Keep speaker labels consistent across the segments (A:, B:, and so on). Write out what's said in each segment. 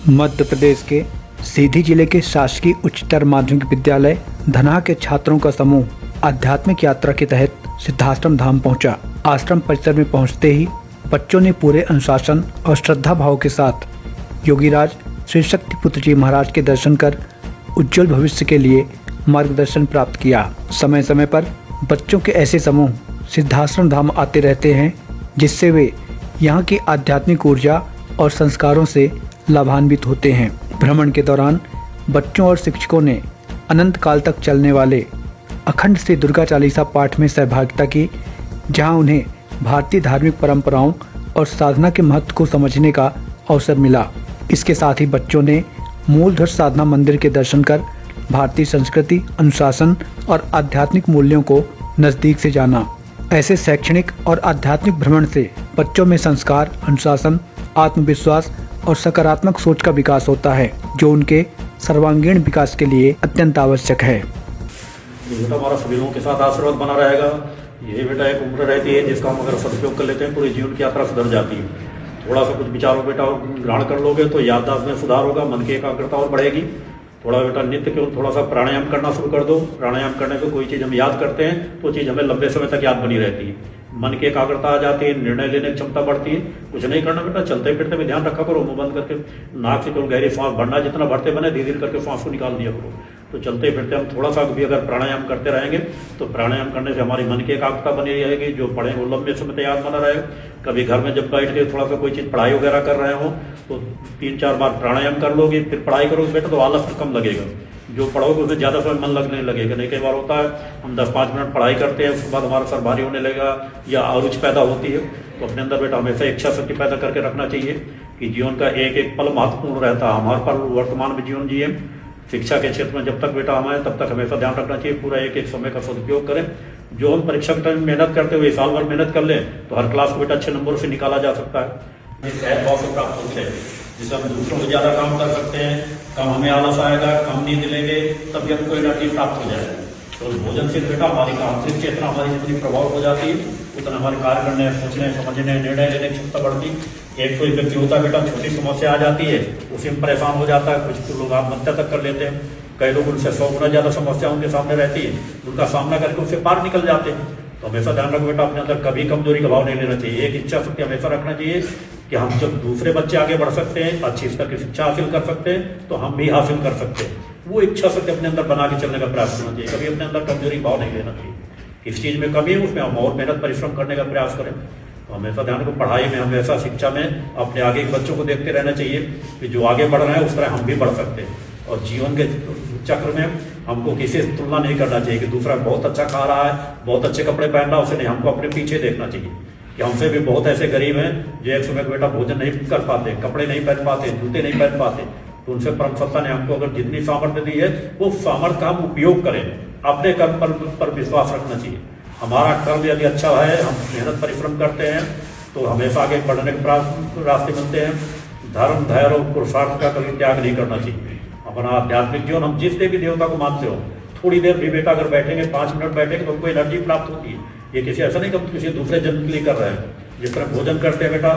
A: मध्य प्रदेश के सीधी जिले के शासकीय उच्चतर माध्यमिक विद्यालय धनहा के छात्रों का समूह आध्यात्मिक यात्रा के तहत सिद्धाश्रम धाम पहुंचा। आश्रम परिसर में पहुंचते ही बच्चों ने पूरे अनुशासन और श्रद्धा भाव के साथ योगीराज श्री शक्तिपुत्र जी महाराज के दर्शन कर उज्जवल भविष्य के लिए मार्गदर्शन प्राप्त किया। समय समय पर बच्चों के ऐसे समूह सिद्धाश्रम धाम आते रहते हैं, जिससे वे यहाँ की आध्यात्मिक ऊर्जा और संस्कारों से लाभान्वित होते हैं। भ्रमण के दौरान बच्चों और शिक्षकों ने अनंत काल तक चलने वाले अखंड श्री दुर्गा चालीसा पाठ में सहभागिता की, जहां उन्हें भारतीय धार्मिक परंपराओं और साधना के महत्व को समझने का अवसर मिला। इसके साथ ही बच्चों ने मूलधर साधना मंदिर के दर्शन कर भारतीय संस्कृति, अनुशासन और आध्यात्मिक मूल्यों को नज़दीक से जाना। ऐसे शैक्षणिक और आध्यात्मिक भ्रमण से बच्चों में संस्कार, अनुशासन, आत्मविश्वास और सकारात्मक सोच का विकास होता है, जो उनके सर्वांगीण विकास के लिए अत्यंत आवश्यक है।
B: बेटा हमारा सभी लोगों के साथ आशीर्वाद बना रहेगा। ये बेटा एक उम्र रहती है जिसका हम अगर सदुपयोग कर लेते हैं, पूरी जीवन की यात्रा सुधर जाती है। थोड़ा सा कुछ विचारों बेटा ग्रहण कर लोगे तो याददाश्त में सुधार होगा, मन की एकाग्रता और बढ़ेगी। थोड़ा बेटा नित्य केवल थोड़ा सा प्राणायाम करना शुरू कर दो। प्राणायाम करने से कोई चीज़ हम याद करते हैं तो चीज़ हमें लंबे समय तक याद बनी रहती है। मन की एकाग्रता आ जाती है, निर्णय लेने की क्षमता बढ़ती है। कुछ नहीं करना बेटा, चलते फिरते में ध्यान रखा करो, मुंह बंद करके नाक से केवल गहरी सांस भरना, जितना भरते बने धीरे धीरे करके सांस को निकाल दिया करो। तो चलते फिरते हम थोड़ा सा भी अगर प्राणायाम करते रहेंगे तो प्राणायाम करने से हमारी मन की एकाग्रता बनी रहेगी। जो पढ़ेंगे वो लंबे समय तक याद बना रहेगा। कभी घर में जब बैठ के थोड़ा सा कोई चीज़ पढ़ाई वगैरह कर रहे हो तो 3-4 बार प्राणायाम कर लोगे, फिर पढ़ाई करोगे बेटा तो आलस कम लगेगा। जो पढ़ोगे उसमें ज़्यादा समय मन लगने लगेगा। नहीं, कई बार होता है हम 10-5 मिनट पढ़ाई करते हैं, उसके बाद हमारा सर भारी होने लगेगा या अरुचि पैदा होती है। तो अपने अंदर बेटा हमेशा इच्छा शक्ति पैदा करके रखना चाहिए कि जीवन का एक एक पल महत्वपूर्ण रहता है। हमारे पर वर्तमान में जीवन जिए, शिक्षा के क्षेत्र में जब तक बेटा हमारे तब तक हमेशा ध्यान रखना चाहिए, पूरा एक एक समय का सदुपयोग करें। जो हम परीक्षा के टाइम मेहनत करते हुए साल भर मेहनत कर लें तो हर क्लास को बेटा अच्छे नंबरों से निकाला जा सकता है। सहज भाव से प्राप्त होते हैं, जिससे हम दूसरों को ज़्यादा काम कर सकते हैं, कम हमें आलस आएगा, कम नींद लेंगे, तभी हमको एनर्जी प्राप्त हो जाएगी। तो भोजन से बेटा हमारी आंतरिक चेतना हमारी जितनी प्रभाव हो जाती है उतना हमारे कार्य करने, सोचने, समझने, निर्णय लेने की क्षमता बढ़ती। एक कोई व्यक्ति होता है बेटा छोटी समस्या आ जाती है उसी में परेशान हो जाता है, कुछ लोग आत्महत्या तक कर लेते हैं। कई लोग उनसे 100 गुना ज़्यादा समस्या उनके सामने रहती है, उनका सामना करके उससे पार निकल जाते हैं। तो हमेशा ध्यान रखो बेटा, अपने अंदर कभी कमजोरी का भाव नहीं लेना चाहिए। एक इच्छा शक्ति हमेशा रखना चाहिए कि हम जब दूसरे बच्चे आगे बढ़ सकते हैं, अच्छी स्तर की शिक्षा हासिल कर सकते हैं, तो हम भी हासिल कर सकते हैं। वो इच्छा शक्ति अपने अंदर बना के चलने का प्रयास करना चाहिए। कभी अपने अंदर कमजोरी भाव नहीं लेना चाहिए। किस चीज़ में कमी है उसमें हम और मेहनत परिश्रम करने का प्रयास करें। तो हमेशा ध्यान रखो, पढ़ाई में हमेशा शिक्षा में अपने आगे के बच्चों को देखते रहना चाहिए कि जो आगे बढ़ रहे हैं उस तरह हम भी बढ़ सकते हैं। और जीवन के चक्र में हमको किसी से तुलना नहीं करना चाहिए कि दूसरा बहुत अच्छा खा रहा है, बहुत अच्छे कपड़े पहन रहा है, उसे नहीं, हमको अपने पीछे देखना चाहिए कि हमसे भी बहुत ऐसे गरीब हैं जो एक समय बेटा भोजन नहीं कर पाते, कपड़े नहीं पहन पाते, जूते नहीं पहन पाते। तो उनसे परमसत्ता ने हमको अगर जितनी सामर्थ्य दी है वो सामर्थ्य का हम उपयोग करें। अपने कर्म पर विश्वास रखना चाहिए। हमारा कर्म यदि अच्छा है, हम मेहनत परिश्रम करते हैं तो हमेशा आगे बढ़ने के रास्ते बनते हैं। धर्म, धैर्य और पुरुषार्थ का कभी त्याग नहीं करना चाहिए। अपना आध्यात्मिक जीवन, हम जिस देवी देवता को मानते हो, थोड़ी देर भी बेटा अगर बैठेंगे, 5 मिनट बैठेंगे तो हमको एनर्जी प्राप्त होती है। ये किसी ऐसा नहीं कि हम किसी दूसरे जन्म के लिए कर रहे हैं। जिस तरह भोजन करते हैं बेटा,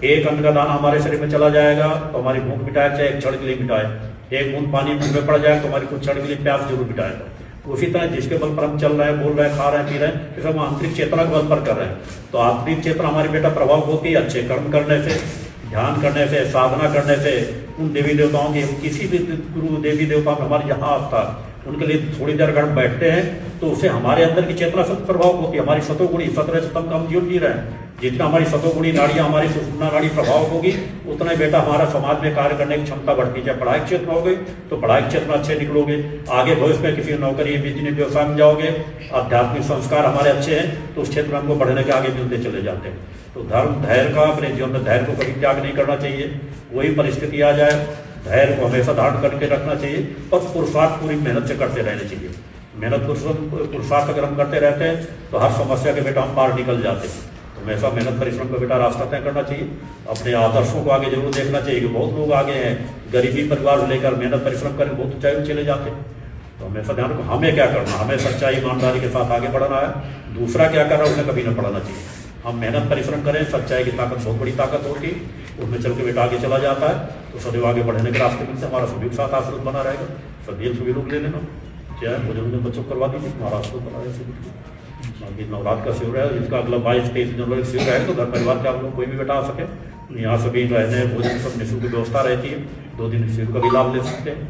B: एक अन्न का दाना हमारे शरीर में चला जाएगा तो हमारी भूख मिटाए, चाहे एक क्षण के लिए मिटाए। एक बूंद पानी मुंह में पड़ जाए तो हमारी कुछ क्षण के लिए प्यास जरूर मिटाएगा। उसी तरह जिसके बल पर हम चल रहे हैं, बोल रहे हैं, खा रहे हैं, पी रहे हैं, इसे हम आंतरिक चेतना के बल पर कर रहे हैं। तो आंतरिक चेतना हमारी बेटा प्रभाव होती है अच्छे कर्म करने से, ध्यान करने से, साधना करने से। उन देवी देवताओं की, किसी भी गुरु देवी देवता में हमारी जहाँ आस्था, उनके लिए थोड़ी देर अगर बैठते हैं तो उससे हमारे अंदर की चेतना से प्रभाव होती है। हमारी सतोगुणी 17 से का हम जीवन जी रहे हैं। जितना हमारी सतोगुणी नाड़ियाँ, हमारी सुषुम्ना नाड़ी प्रभाव होगी, उतना ही बेटा हमारा समाज में कार्य करने की क्षमता बढ़ती है। चाहे पढ़ाई क्षेत्र में हो गई तो पढ़ाई क्षेत्र में अच्छे निकलोगे, आगे भविष्य में किसी नौकरी, बिजनेस, व्यवसाय में जाओगे। आध्यात्मिक संस्कार हमारे अच्छे हैं तो उस क्षेत्र में हमको बढ़ने के आगे मिलते चले जाते हैं। तो धर्म, धैर्य का, अपने जीवन में धैर्य को कभी त्याग नहीं करना चाहिए। वही परिस्थिति आ जाए, धैर्य को हमेशा धारण करके रखना चाहिए और पुरुषार्थ पूरी मेहनत से करते रहना चाहिए। मेहनत पुरुषार्थ अगर हम करते रहते हैं तो हर समस्या के बेटा हम पार निकल जाते हैं। तो हमेशा मेहनत परिश्रम का बेटा रास्ता तय करना चाहिए। अपने आदर्शों को आगे जरूर देखना चाहिए कि बहुत लोग आगे हैं, गरीबी परिवार लेकर मेहनत परिश्रम करके बहुत ऊंचाई में चले जाते हैं। तो हमेशा ध्यान रखो, हमें क्या करना, हमें सच्चाई ईमानदारी के साथ आगे बढ़ना है। दूसरा क्या कर रहा है उसे कभी न पढ़ना चाहिए। हम मेहनत परिश्रम करें, सच्चाई की ताकत बहुत बड़ी ताकत होती है, उसमें चल के बेटा आगे चला जाता है तो सदैव आगे बढ़ने के रास्ते में से हमारा सभी के साथ आशीर्वाद बना रहेगा। सभी लोग ले लेना, चाहे बुजुर्ग बच्चों को करवा दीजिए, हमारा आशीर्वाद बना रहेगा। बाकी नवरात्र का शिविर है, जिसका अगला 22-23 जनवरी शिविर है, तो घर परिवार के आप लोग कोई भी बेटा आ सके, यहाँ सभी रहने भोजन सब निःशुल्क व्यवस्था रहती है। 2 दिन शिविर का भी लाभ ले सकते हैं।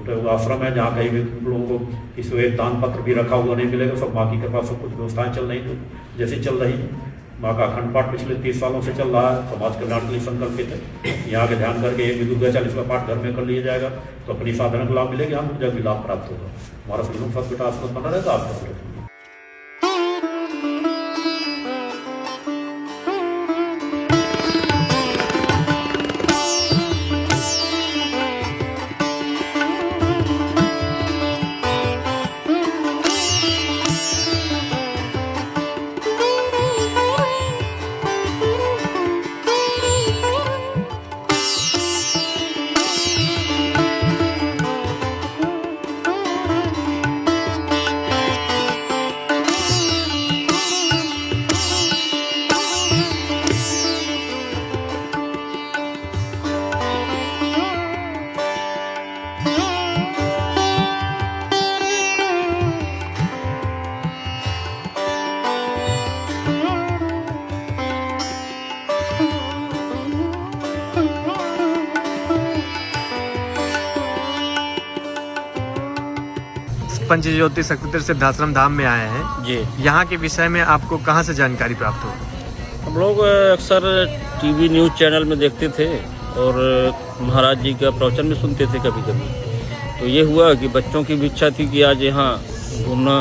B: वो आश्रम है जहाँ कहीं भी लोगों को किसी को एक दान पत्र भी रखा हुआ नहीं मिलेगा, सब माँ की कृपा सब कुछ व्यवस्थाएं चल रही जैसी चल रही है। माँ का अखंड पाठ पिछले 30 सालों से चल रहा है, समाज कल्याण के लिए संकल्पित है। यहाँ के ध्यान करके एक भी दुर्गा 40 का पाठ घर में कर लिया जाएगा तो अपनी साधना का लाभ मिलेगा, हम जब भी लाभ प्राप्त होगा। हमारा सभी सब बेटा आशीर्वाद बना रहेगा, आपका
C: पंचज्योति शक्तिपीठ सिद्धाश्रम धाम में आए हैं
D: जी।
C: यहाँ के विषय में आपको कहाँ से जानकारी प्राप्त हो?
D: हम लोग अक्सर टीवी न्यूज़ चैनल में देखते थे और महाराज जी का प्रवचन भी सुनते थे कभी कभी। तो ये हुआ कि बच्चों की भी इच्छा थी कि आज यहाँ घूमना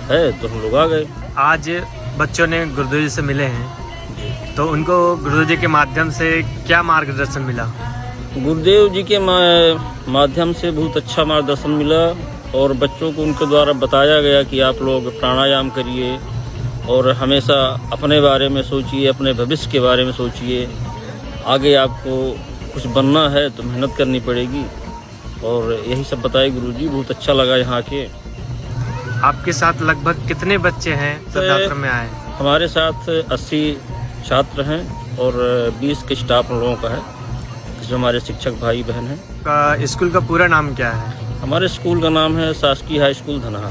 D: है तो हम लोग आ गए।
C: आज बच्चों ने गुरुदेव जी से मिले हैं तो उनको गुरुदेव जी के माध्यम से क्या मार्गदर्शन मिला?
D: गुरुदेव जी के माध्यम से बहुत अच्छा मार्गदर्शन मिला और बच्चों को उनके द्वारा बताया गया कि आप लोग प्राणायाम करिए और हमेशा अपने बारे में सोचिए, अपने भविष्य के बारे में सोचिए। आगे आपको कुछ बनना है तो मेहनत करनी पड़ेगी और यही सब बताए गुरुजी। बहुत अच्छा लगा यहाँ के।
C: आपके साथ लगभग कितने बच्चे हैं सिद्धाश्रम में आए?
D: हमारे साथ 80 छात्र हैं और 20 के स्टाफ हम लोगों का है, जिसमें हमारे शिक्षक भाई बहन हैं।
C: स्कूल का पूरा नाम क्या है?
D: हमारे स्कूल का नाम है शासकीय हाई स्कूल धनहा।